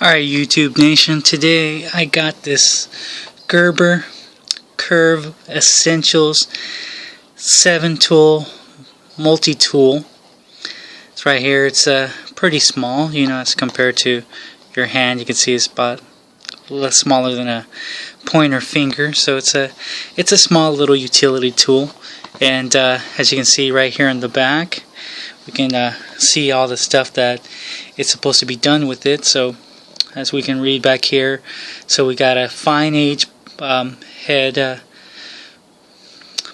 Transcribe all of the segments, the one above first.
Alright, YouTube Nation, today I got this Gerber Curve Essentials 7-tool multi-tool. It's right here. It's pretty small, as compared to your hand. You can see it's about a little smaller than a pointer finger, so it's a small little utility tool. And as you can see right here in the back, we can see all the stuff that it's supposed to be done with it. So as we can read back here, so we got a fine edge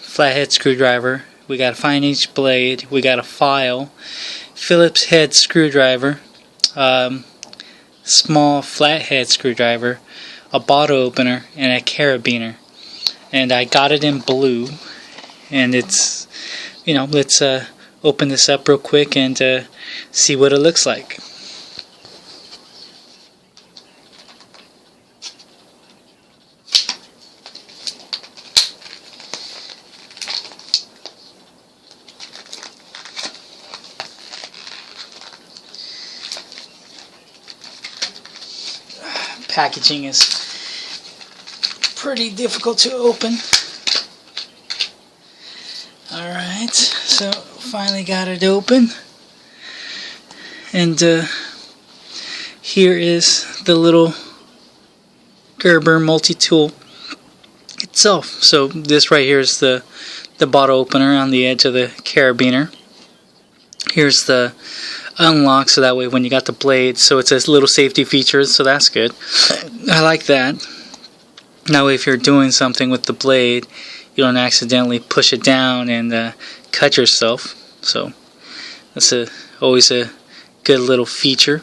flathead screwdriver, we got a fine edge blade, we got a file, Phillips head screwdriver, small flathead screwdriver, a bottle opener, and a carabiner. And I got it in blue, and it's, let's open this up real quick and see what it looks like. Packaging is pretty difficult to open. Alright, so finally got it open, and here is the little Gerber multi-tool itself. So this right here is the bottle opener on the edge of the carabiner. Here's the unlock, so that way when you got the blade, so it's a little safety feature, so that's good. I like that. Now if you're doing something with the blade, you don't accidentally push it down and cut yourself. So that's always a good little feature.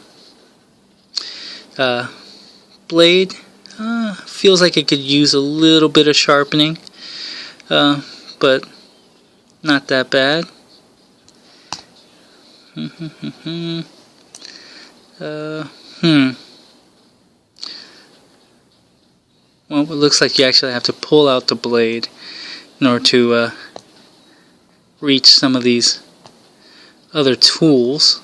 Blade feels like it could use a little bit of sharpening, but not that bad. Well, it looks like you actually have to pull out the blade in order to reach some of these other tools.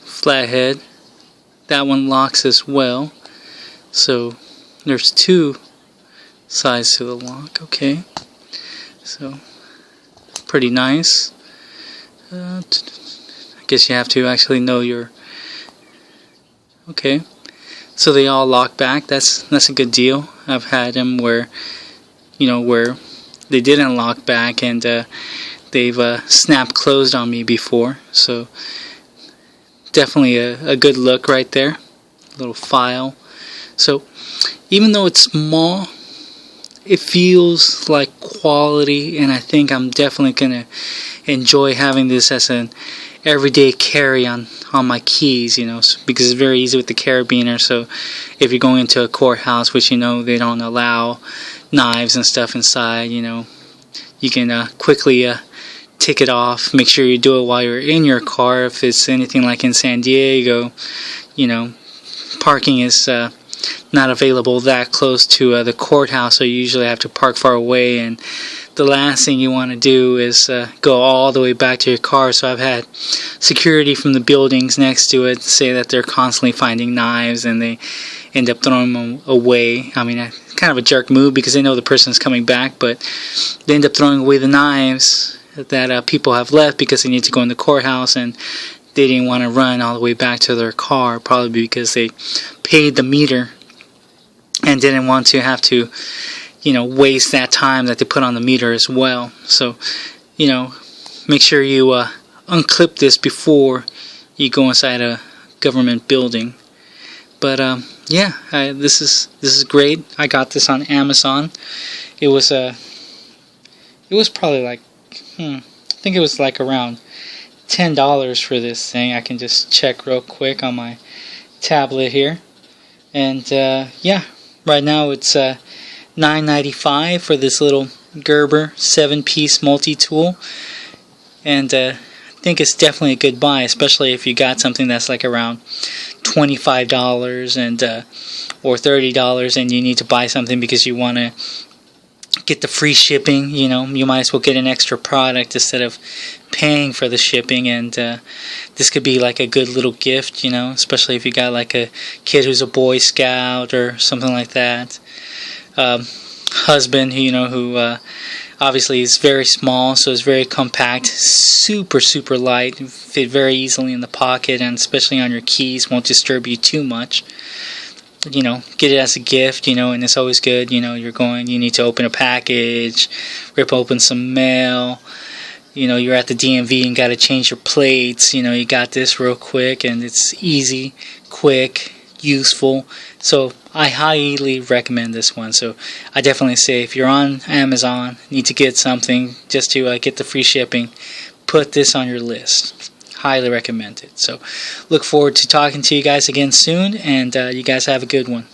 Flathead, that one locks as well. So there's two sides to the lock. Okay, so pretty nice. I guess you have to actually know your. Okay, so they all lock back. That's a good deal. I've had them where where they didn't lock back, and they've snapped closed on me before. So definitely a good look right there. Little file. So even though it's small, it feels like quality, and I think I'm definitely gonna enjoy having this as an everyday carry on my keys, because it's very easy with the carabiner. So if you're going into a courthouse, which they don't allow knives and stuff inside, you can quickly tick it off. Make sure you do it while you're in your car. If it's anything like in San Diego, parking is not available that close to the courthouse, so you usually have to park far away, and the last thing you want to do is go all the way back to your car. So I've had security from the buildings next to it say that they're constantly finding knives, and they end up throwing them away. I mean, it's kind of a jerk move because they know the person's coming back, but they end up throwing away the knives that people have left because they need to go in the courthouse, and they didn't want to run all the way back to their car, probably because they paid the meter and didn't want to have to waste that time that they put on the meter as well. So make sure you unclip this before you go inside a government building. But yeah, this is great. I got this on Amazon. It was probably like I think it was like around $10 for this thing. I can just check real quick on my tablet here, and yeah, right now it's $9.95 for this little Gerber 7-piece multi-tool, and I think it's definitely a good buy, especially if you got something that's like around $25 and or $30, and you need to buy something because you want to get the free shipping. You know, you might as well get an extra product instead of paying for the shipping. And this could be like a good little gift, you know, especially if you got like a kid who's a Boy Scout or something like that. Husband who obviously is very small, so it's very compact, super light, fit very easily in the pocket, and especially on your keys, won't disturb you too much. You know, get it as a gift, and it's always good. You need to open a package, rip open some mail. You're at the DMV and got to change your plates. You got this real quick, and it's easy, quick, useful. So I highly recommend this one. So I definitely say if you're on Amazon, need to get something just to get the free shipping, put this on your list. Highly recommend it. So look forward to talking to you guys again soon, and you guys have a good one.